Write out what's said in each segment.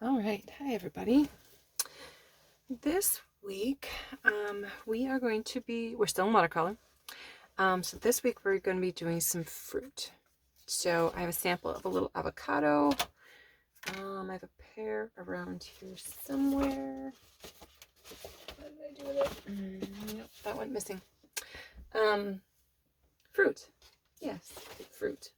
All right, hi everybody. This week we are going to be, we're still in watercolor. So this week we're going to be doing some fruit. So I have a sample of a little avocado. I have a pear around here somewhere. What did I do with it? Nope, that went missing. Fruit. Yes, fruit.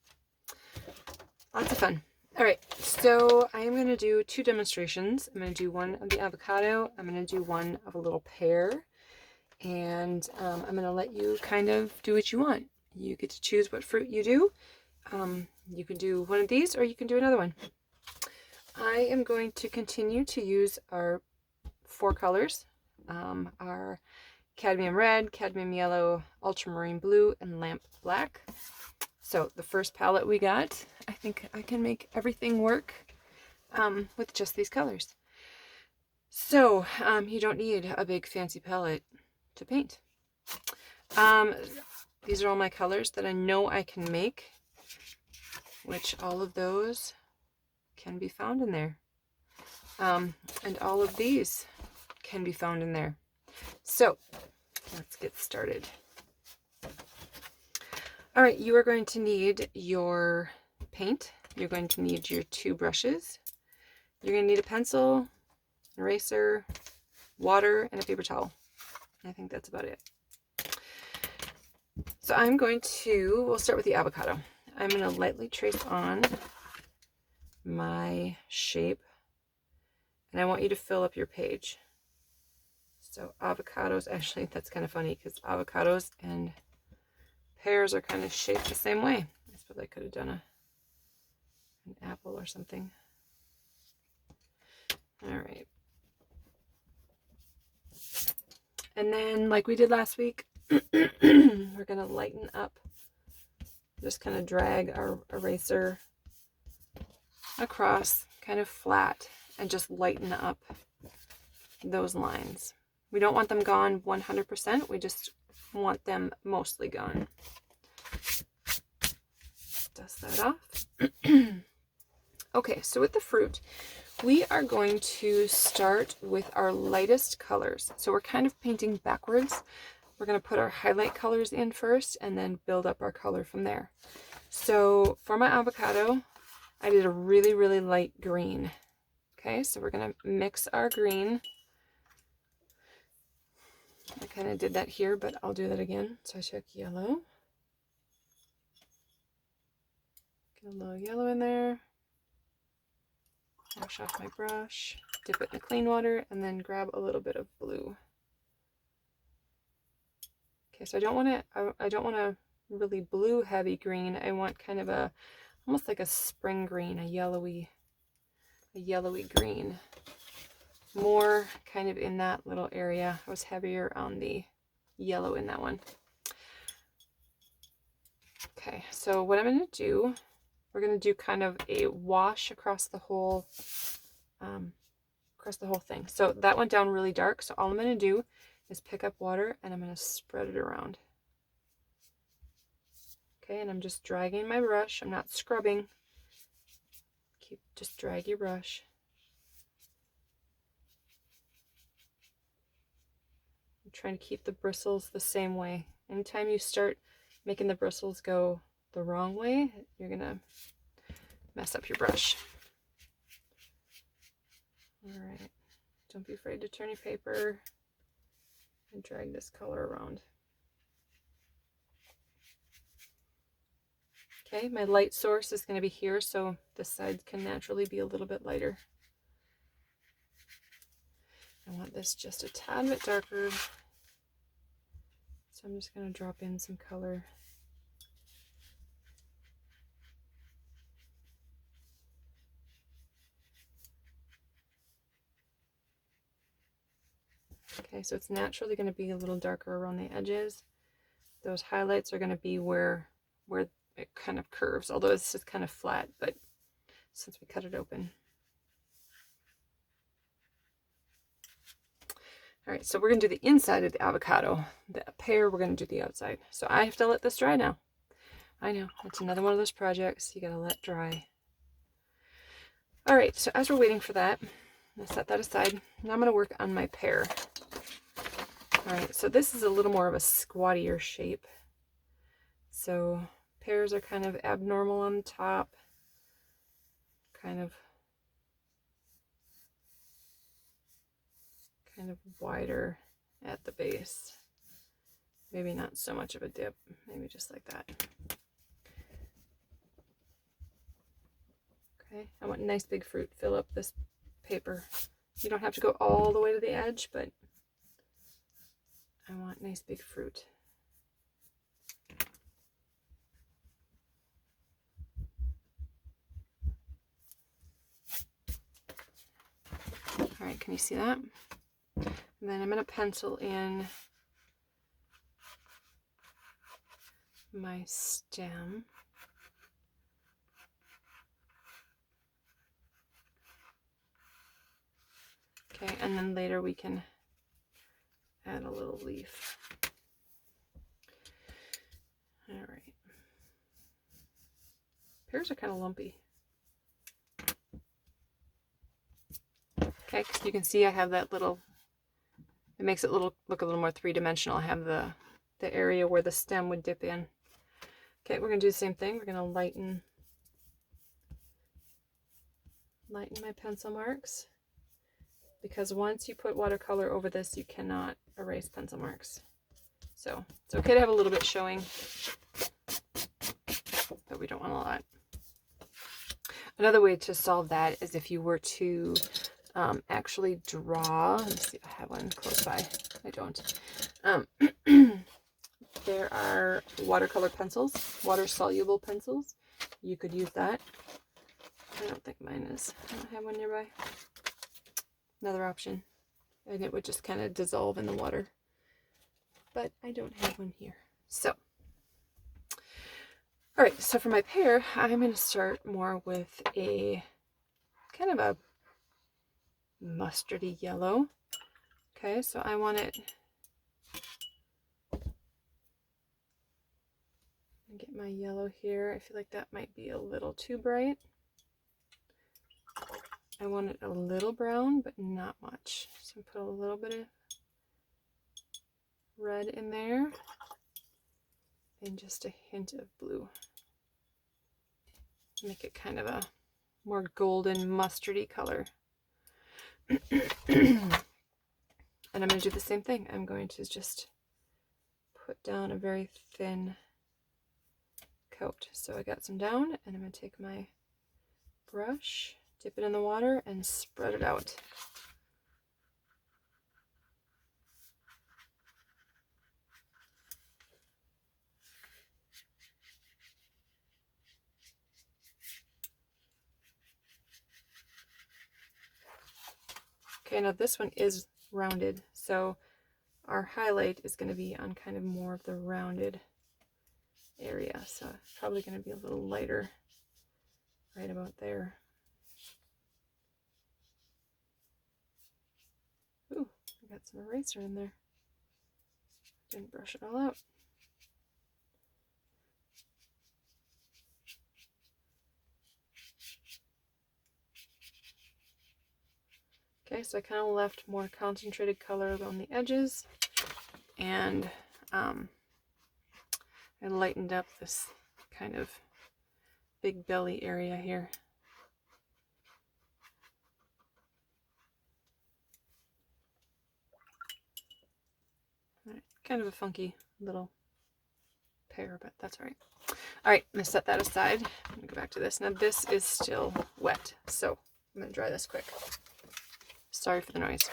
Lots of fun. All right, so I am going to do two demonstrations. I'm going to do one of the avocado. I'm going to do one of a little pear. And I'm going to let you kind of do what you want. You get to choose what fruit you do. You can do one of these or you can do another one. I am going to continue to use our four colors. Our cadmium red, cadmium yellow, ultramarine blue, and lamp black. So the first palette we got, I think I can make everything work with just these colors. So you don't need a big fancy palette to paint. These are all my colors that I know I can make, which all of those can be found in there. And all of these can be found in there. So let's get started. All right, you are going to need your paint. You're going to need your two brushes. You're going to need a pencil, an eraser, water, and a paper towel. I think that's about it. So we'll start with the avocado. I'm going to lightly trace on my shape, and I want you to fill up your page. So avocados, actually that's kind of funny because avocados and pears are kind of shaped the same way. I suppose I could have done an apple or something. All right. And then like we did last week, we're going to lighten up. Just kind of drag our eraser across kind of flat and just lighten up those lines. We don't want them gone 100%. We just want them mostly gone. Dust that off. Okay, so with the fruit, we are going to start with our lightest colors. So we're kind of painting backwards. We're going to put our highlight colors in first and then build up our color from there. So for my avocado, I did a really, really light green. Okay, so we're going to mix our green. I kind of did that here, but I'll do that again. So I took yellow. Get a little yellow in there. Wash off my brush, dip it in the clean water, and then grab a little bit of blue. Okay, so I don't want a really blue heavy green. I want kind of almost like a spring green, a yellowy green. More kind of in that little area. I was heavier on the yellow in that one. Okay, so what I'm going to do, we're going to do kind of a wash across the whole thing. So that went down really dark. So all I'm going to do is pick up water and I'm going to spread it around. Okay, and I'm just dragging my brush. I'm not scrubbing. Just drag your brush. I'm trying to keep the bristles the same way. Anytime you start making the bristles go the wrong way, you're going to mess up your brush. All right, don't be afraid to turn your paper and drag this color around. Okay, my light source is going to be here, so this side can naturally be a little bit lighter. I want this just a tad bit darker, so I'm just going to drop in some color. Okay, so it's naturally going to be a little darker around the edges. Those highlights are going to be where it kind of curves, although it's just kind of flat, but since we cut it open. All right, so we're going to do the inside of the avocado. The pear, we're going to do the outside. So I have to let this dry now. I know, it's another one of those projects you got to let dry. All right, so as we're waiting for that, I'm gonna set that aside. Now I'm gonna work on my pear. All right, so this is a little more of a squattier shape. So pears are kind of abnormal on the top, kind of wider at the base. Maybe not so much of a dip, maybe just like that. Okay, I want nice big fruit. Fill up this paper. You don't have to go all the way to the edge, but I want nice big fruit. All right, can you see that? And then I'm going to pencil in my stem. Okay, and then later we can add a little leaf. All right. Pears are kind of lumpy. Okay, you can see I have that little, it makes it look a little more three-dimensional. I have the area where the stem would dip in. Okay, we're going to do the same thing. We're going to lighten my pencil marks, because once you put watercolor over this, you cannot erase pencil marks. So it's okay to have a little bit showing, but we don't want a lot. Another way to solve that is if you were to actually draw. Let me see if I have one close by. I don't. There are watercolor pencils, water-soluble pencils. You could use that. I don't think mine is. I don't have one nearby. Another option. And it would just kind of dissolve in the water. But I don't have one here. So, all right, so for my pear, I'm going to start more with a kind of a mustardy yellow. Okay, so I want it, get my yellow here. I feel like that might be a little too bright. I want it a little brown, but not much. So put a little bit of red in there and just a hint of blue. Make it kind of a more golden mustardy color. And I'm going to do the same thing. I'm going to just put down a very thin coat. So I got some down, and I'm going to take my brush, dip it in the water, and spread it out. Okay, now this one is rounded, so our highlight is going to be on kind of more of the rounded area. So it's probably going to be a little lighter right about there. Ooh, I got some eraser in there. Didn't brush it all out. Okay, so I kind of left more concentrated color on the edges, and I lightened up this kind of big belly area here. All right, kind of a funky little pear, but that's all right. All right, I'm gonna set that aside. I'm gonna go back to this. Now this is still wet, so I'm gonna dry this quick. Sorry for the noise.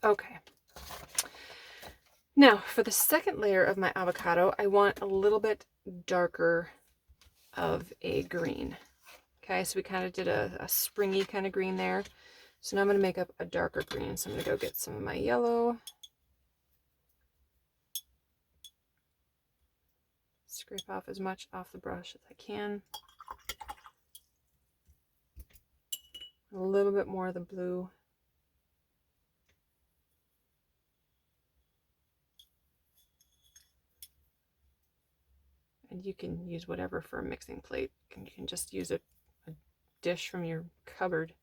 Okay. Now for the second layer of my avocado, I want a little bit darker of a green. Okay, so we kind of did a springy kind of green there. So now I'm going to make up a darker green. So I'm going to go get some of my yellow. scrape off as much off the brush as I can. A little bit more of the blue. And you can use whatever for a mixing plate. You can just use a dish from your cupboard.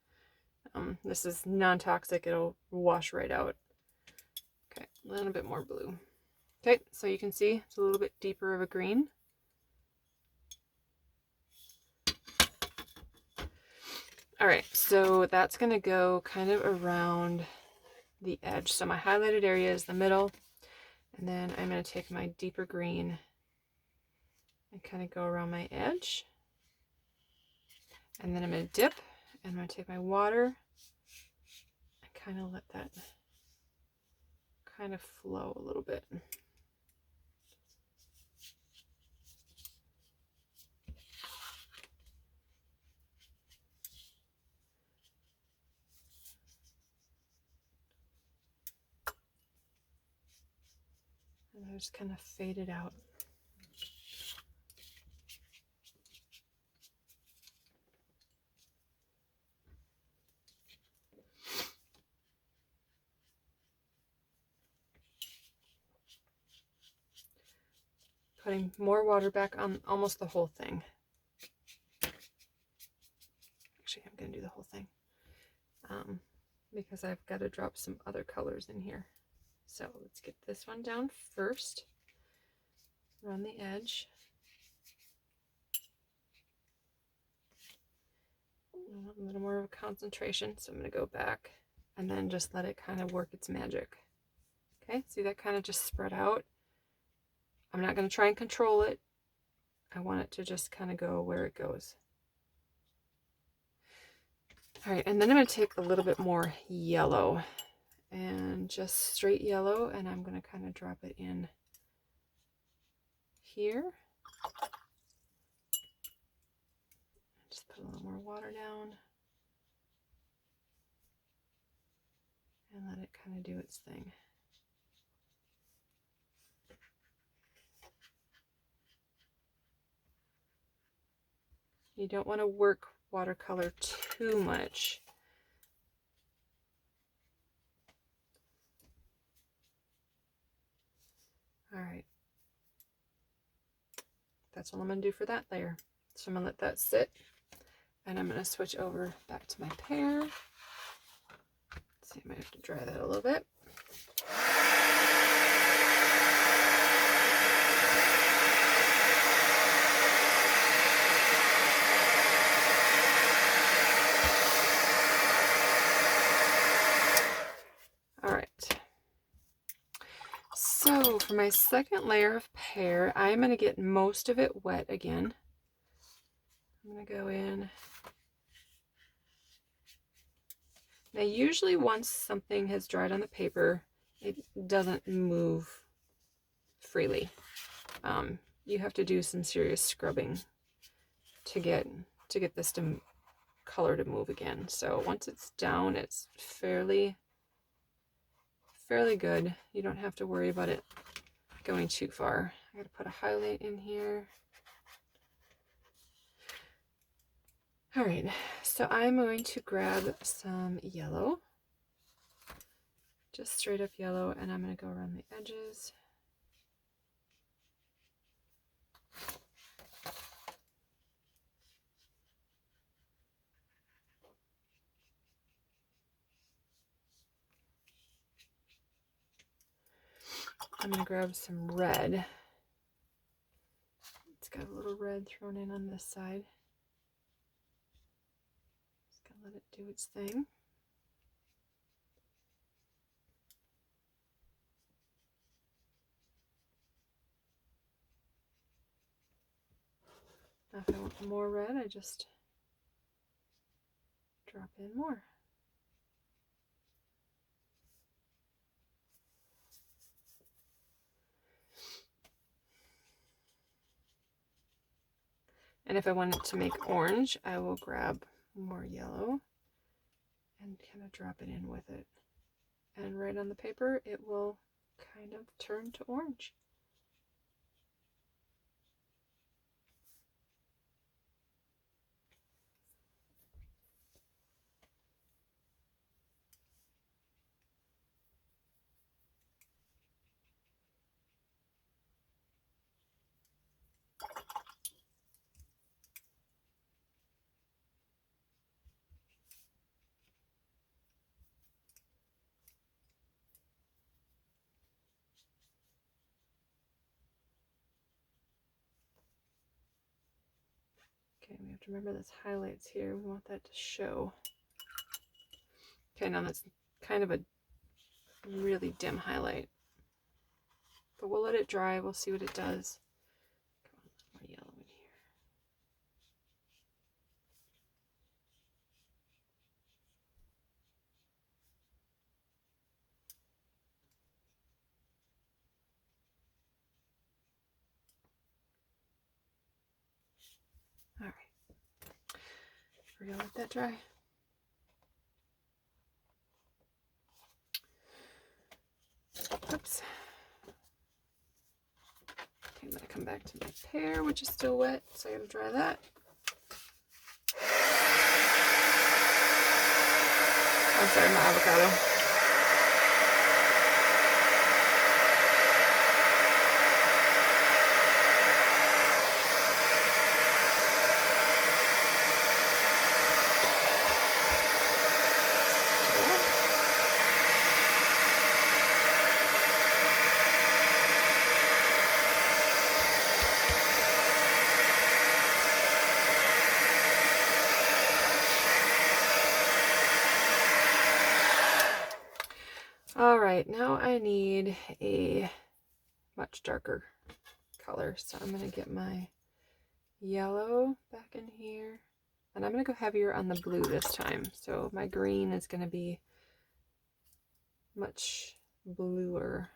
This is non-toxic, it'll wash right out. Okay, a little bit more blue. Okay, so you can see it's a little bit deeper of a green. All right, so that's gonna go kind of around the edge. So my highlighted area is the middle, and then I'm gonna take my deeper green and kind of go around my edge. And then I'm gonna dip, and I'm gonna take my water and kind of let that kind of flow a little bit. And I just kind of fade it out. Putting more water back on almost the whole thing. Actually, I'm going to do the whole thing because I've got to drop some other colors in here. So let's get this one down first, around the edge. A little more of a concentration, so I'm going to go back and then just let it kind of work its magic. Okay, see that kind of just spread out? I'm not going to try and control it. I want it to just kind of go where it goes. All right, and then I'm going to take a little bit more yellow and just straight yellow, and I'm going to kind of drop it in here. Just put a little more water down and let it kind of do its thing. You don't want to work watercolor too much. All right. That's all I'm going to do for that layer. So I'm going to let that sit, and I'm going to switch over back to my pear. Let's see, I might have to dry that a little bit. So for my second layer of pear, I'm going to get most of it wet again. I'm going to go in. Now usually once something has dried on the paper, it doesn't move freely. You have to do some serious scrubbing to get this color to move again. So once it's down, it's fairly good. You don't have to worry about it going too far. I gotta put a highlight in here. All right, so I'm going to grab some yellow, just straight up yellow, and I'm going to go around the edges. I'm going to grab some red. It's got a little red thrown in on this side. Just going to let it do its thing. Now if I want more red, I just drop in more. And if I wanted to make orange, I will grab more yellow and kind of drop it in with it. And right on the paper, it will kind of turn to orange. Okay, we have to remember this highlights here. We want that to show. Okay, now that's kind of a really dim highlight. But we'll let it dry. We'll see what it does. Come on, more yellow in here. All right. We're gonna let that dry. Oops. Okay, I'm gonna come back to my pear, which is still wet, so I gotta dry that. I'm sorry, my avocado. All right, now I need a much darker color. So I'm going to get my yellow back in here. And I'm going to go heavier on the blue this time. So my green is going to be much bluer.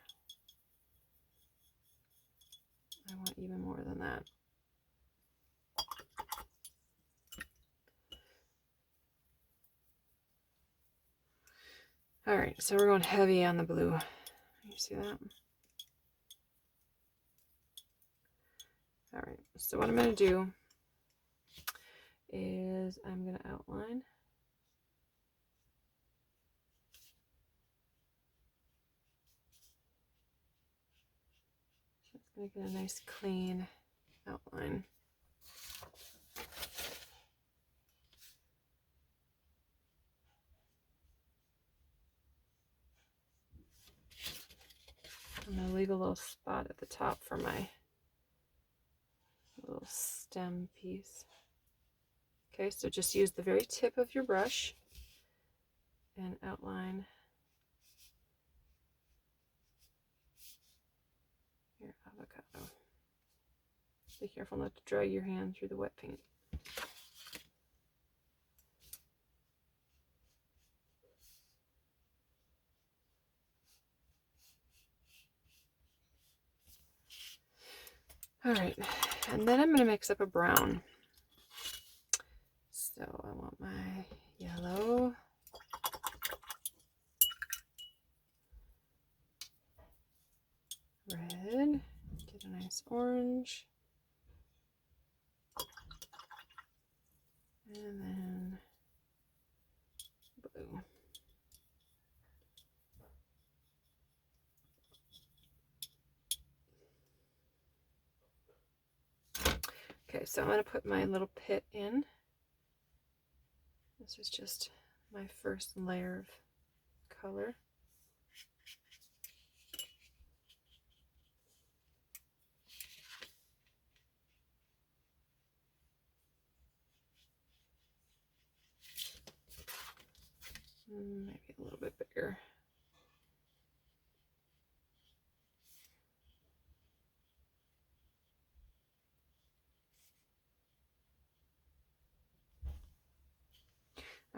I want even more than that. All right, so we're going heavy on the blue. You see that? All right, so what I'm going to do is I'm going to outline. Just going to get a nice clean outline. I'm going to leave a little spot at the top for my little stem piece. Okay, so just use the very tip of your brush and outline your avocado. Be careful not to drag your hand through the wet paint. All right, and then I'm going to mix up a brown. So I want my yellow, red, get a nice orange, and then blue. Okay, so I'm going to put my little pit in. This is just my first layer of color. Maybe a little bit bigger.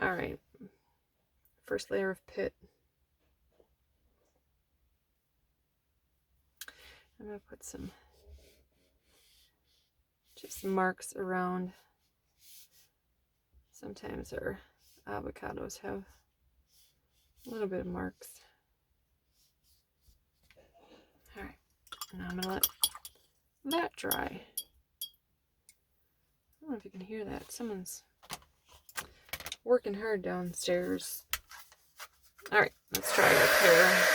All right, first layer of pit. I'm going to put some just marks around. Sometimes our avocados have a little bit of marks. All right, now I'm going to let that dry. I don't know if you can hear that. Someone's working hard downstairs. All right, let's try our pear.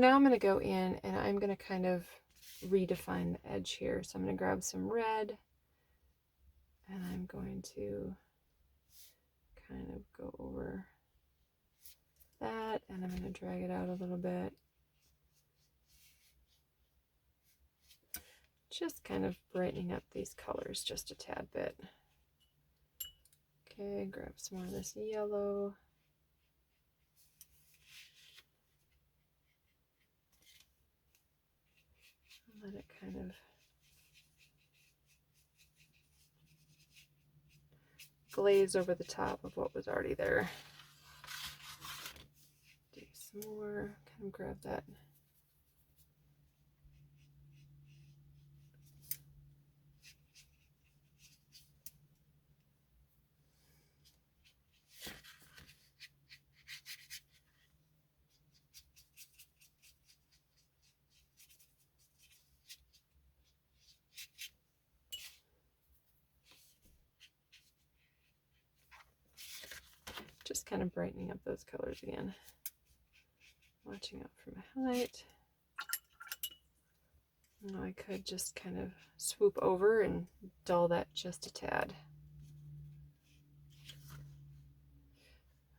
now I'm going to go in and I'm going to kind of redefine the edge here. So I'm going to grab some red and I'm going to kind of go over that, and I'm going to drag it out a little bit. Just kind of brightening up these colors just a tad bit. Okay, grab some more of this yellow. Let it kind of glaze over the top of what was already there. Do some more, kind of grab that. Just kind of brightening up those colors again. Watching out for my highlight. Now I could just kind of swoop over and dull that just a tad.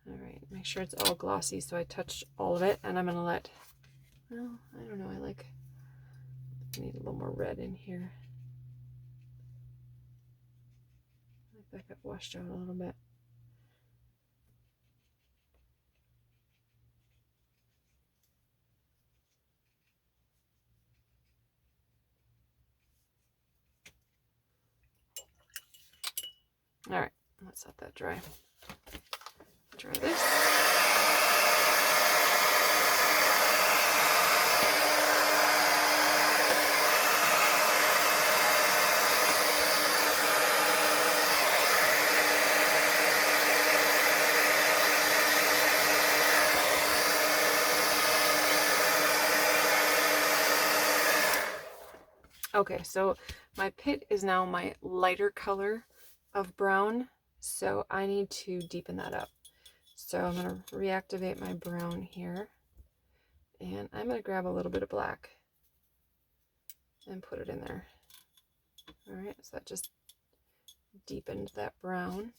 All right, make sure it's all glossy so I touched all of it, and I'm gonna let, well, I don't know, I need a little more red in here. I like that got washed out a little bit. All right, let's let that dry. Dry this. Okay, so my pit is now my lighter color of brown, so I need to deepen that up. So I'm going to reactivate my brown here, and I'm going to grab a little bit of black and put it in there. All right, so that just deepened that brown.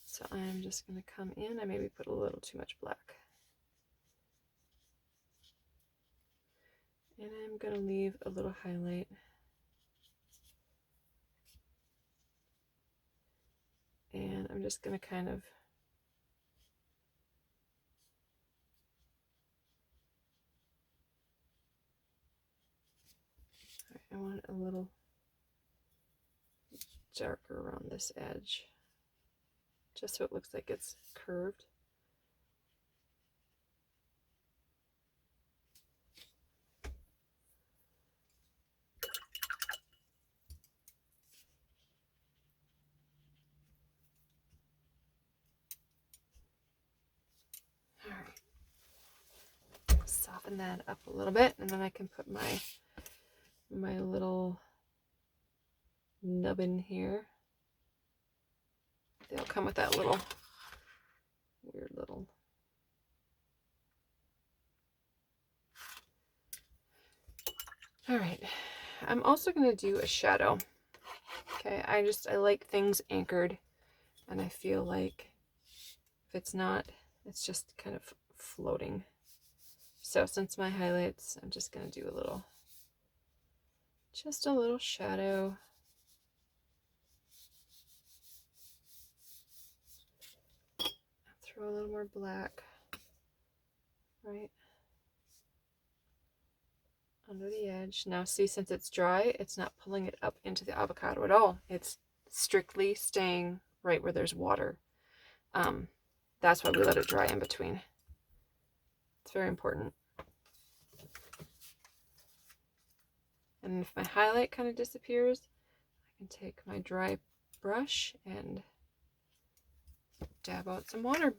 So I'm just going to come in, I maybe put a little too much black. And I'm going to leave a little highlight. And I'm just going to kind of I want it a little darker around this edge, just so it looks like it's curved. All right, soften that up a little bit, and then I can put my little nubbin here. They'll come with that little weird little. All right, I'm also going to do a shadow. Okay, I like things anchored, and I feel like if it's not, it's just kind of floating. So since my highlights, I'm just going to do just a little shadow. Throw a little more black right under the edge. Now see, since it's dry, it's not pulling it up into the avocado at all. It's strictly staying right where there's water. That's why we let it dry in between. It's very important. And if my highlight kind of disappears, I can take my dry brush and dab out some water.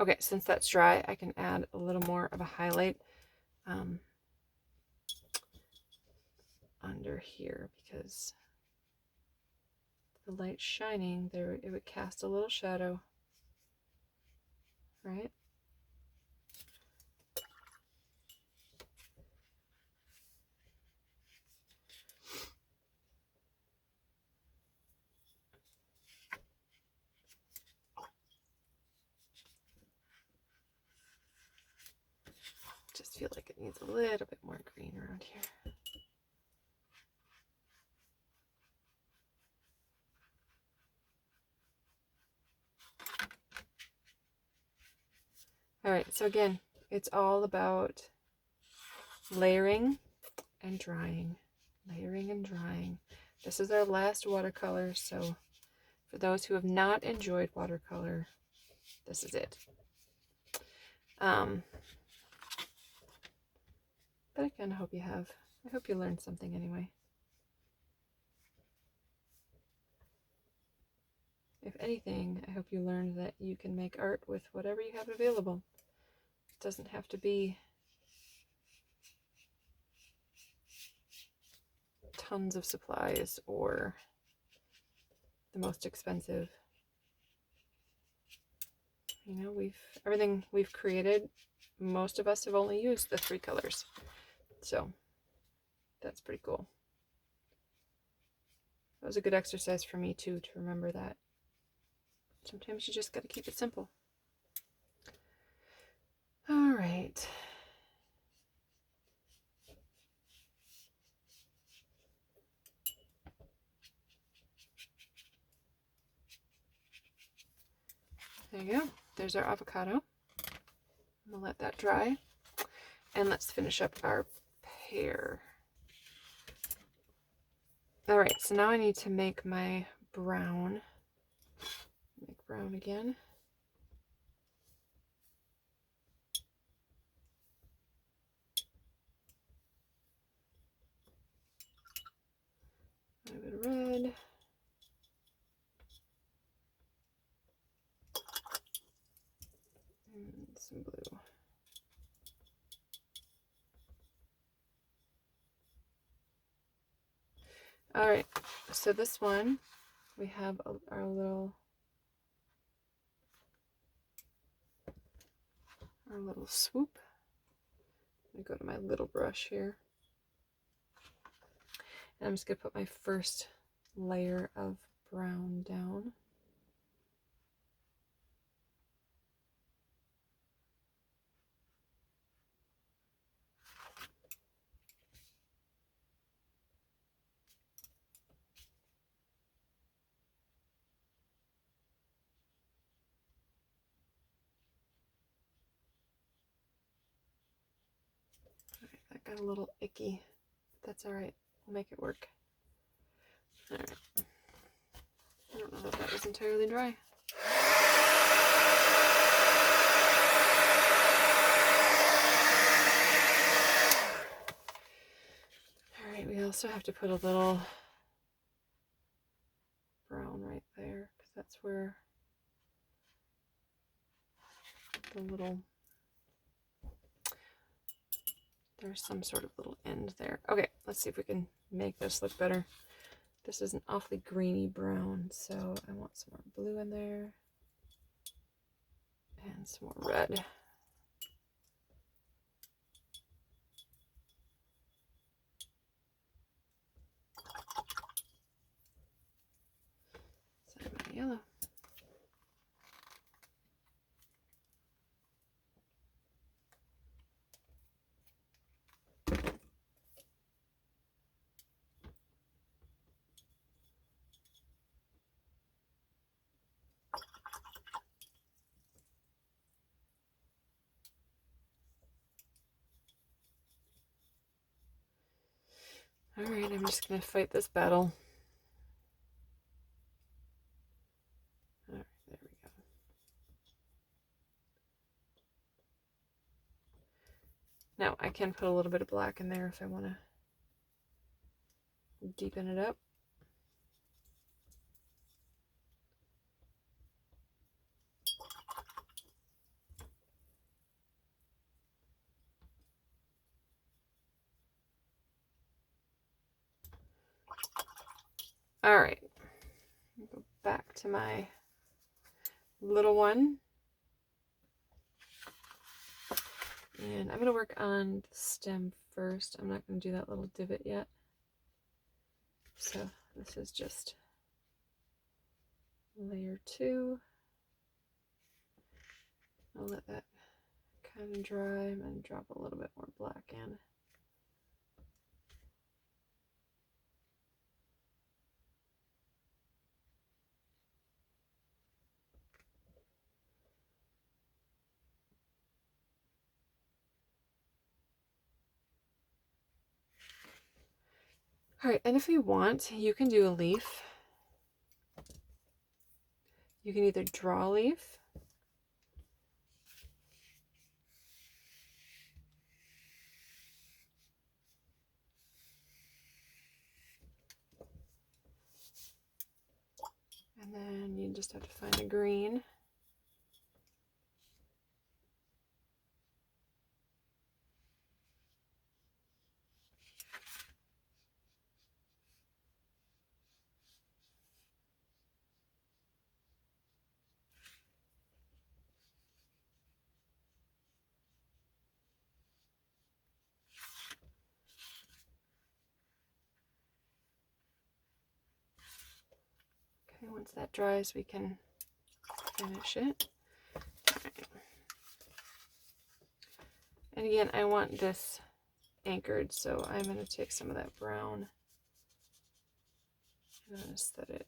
Okay, since that's dry, I can add a little more of a highlight under here, because the light's shining there, it would cast a little shadow, right? Just feel like it needs a little bit more green around here. All right, so again, it's all about layering and drying. Layering and drying. This is our last watercolor, so for those who have not enjoyed watercolor, this is it. But I kind of hope you have. I hope you learned something anyway. If anything, I hope you learned that you can make art with whatever you have available. It doesn't have to be tons of supplies or the most expensive. You know, everything we've created, most of us have only used the 3 colors. So that's pretty cool. That was a good exercise for me too, to remember that sometimes you just got to keep it simple. All right. There you go. There's our avocado. We'll let that dry. And let's finish up our pear. All right, so now I need to make my brown. Make brown again. A little bit of red. And some blue. All right, so this one, we have our little swoop. I'm gonna go to my little brush here. And I'm just gonna put my first layer of brown down. That got a little icky. That's all right. We'll make it work. All right. I don't know if that was entirely dry. All right. We also have to put a little brown right there, because that's where the little, there's some sort of little end there. Okay, let's see if we can make this look better. This is an awfully greeny brown, so I want some more blue in there and some more red. Some yellow. All right, I'm just going to fight this battle. All right, there we go. Now, I can put a little bit of black in there if I want to deepen it up. All right, go back to my little one. And I'm going to work on the stem first. I'm not going to do that little divot yet. So this is just layer 2. I'll let that kind of dry. I'm going to drop a little bit more black in. All right, and if you want, you can do a leaf. You can either draw a leaf, and then you just have to find a green. Okay, once that dries, we can finish it. All right. And again, I want this anchored, so I'm going to take some of that brown and I'm going to set it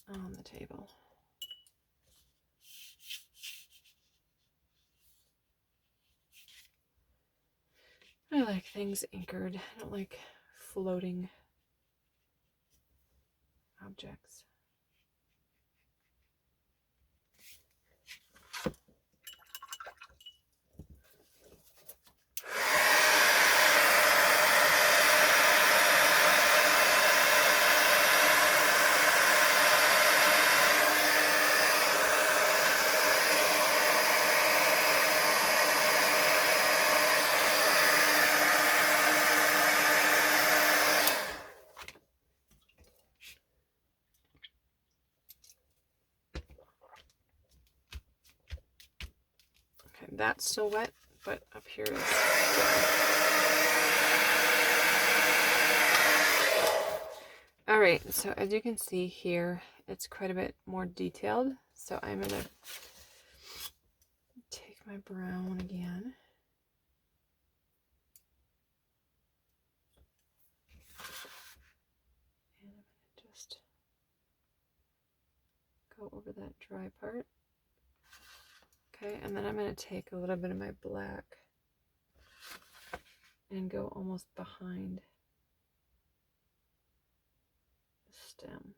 on the table. I like things anchored. I don't like floating objects. Okay, that's still wet, but up here is dry. All right, so as you can see here, it's quite a bit more detailed. So I'm going to take my brown again. And I'm going to just go over that dry part. Okay, and then I'm going to take a little bit of my black and go almost behind the stem.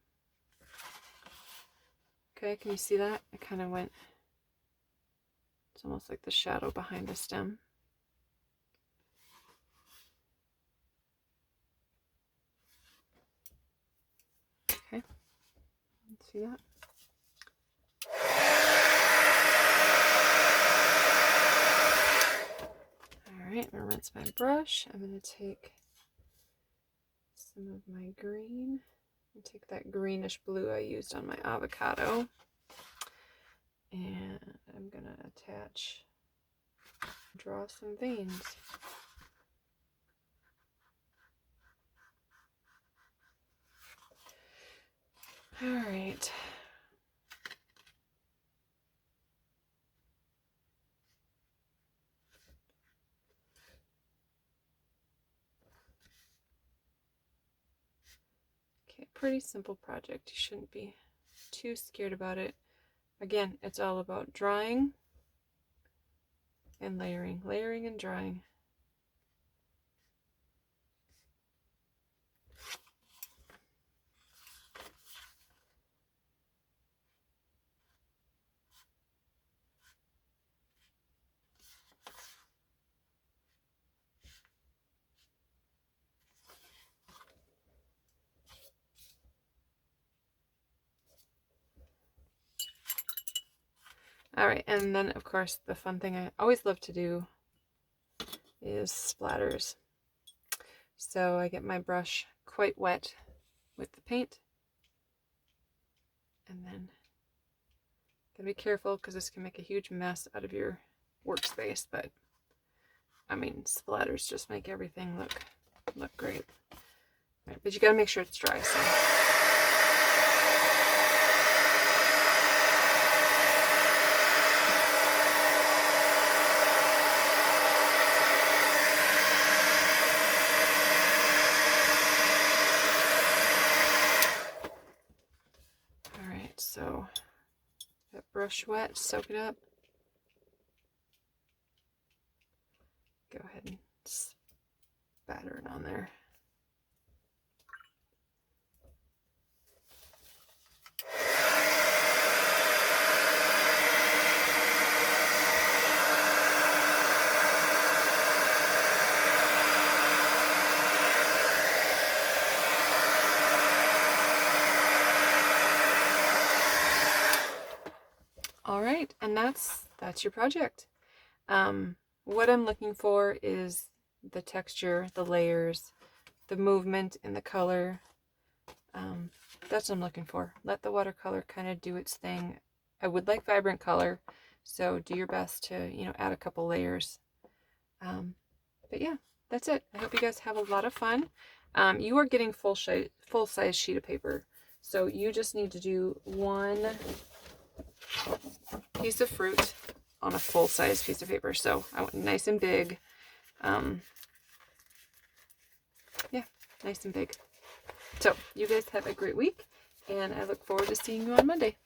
Okay, can you see that? It kind of went, it's almost like the shadow behind the stem. Okay, see that? Alright, I'm going to rinse my brush. I'm going to take some of my green and take that greenish blue I used on my avocado. And I'm going to draw some veins. Alright. Okay, pretty simple project. You shouldn't be too scared about it. Again, it's all about drawing and layering, layering and drawing. All right, and then of course the fun thing I always love to do is splatters. So I get my brush quite wet with the paint. And then gotta be careful because this can make a huge mess out of your workspace, but I mean, splatters just make everything look great. Right, but you gotta make sure it's dry. So. All right, so that brush wet, soak it up. Go ahead and spatter it on there. All right, and that's your project. What I'm looking for is the texture, the layers, the movement, and the color. That's what I'm looking for. Let the watercolor kind of do its thing. I would like vibrant color, so do your best to, you know, add a couple layers. But yeah, that's it. I hope you guys have a lot of fun. You are getting full-size sheet of paper, so you just need to do one piece of fruit on a full-size piece of paper. So I want nice and big. Yeah, nice and big. So you guys have a great week, and I look forward to seeing you on Monday.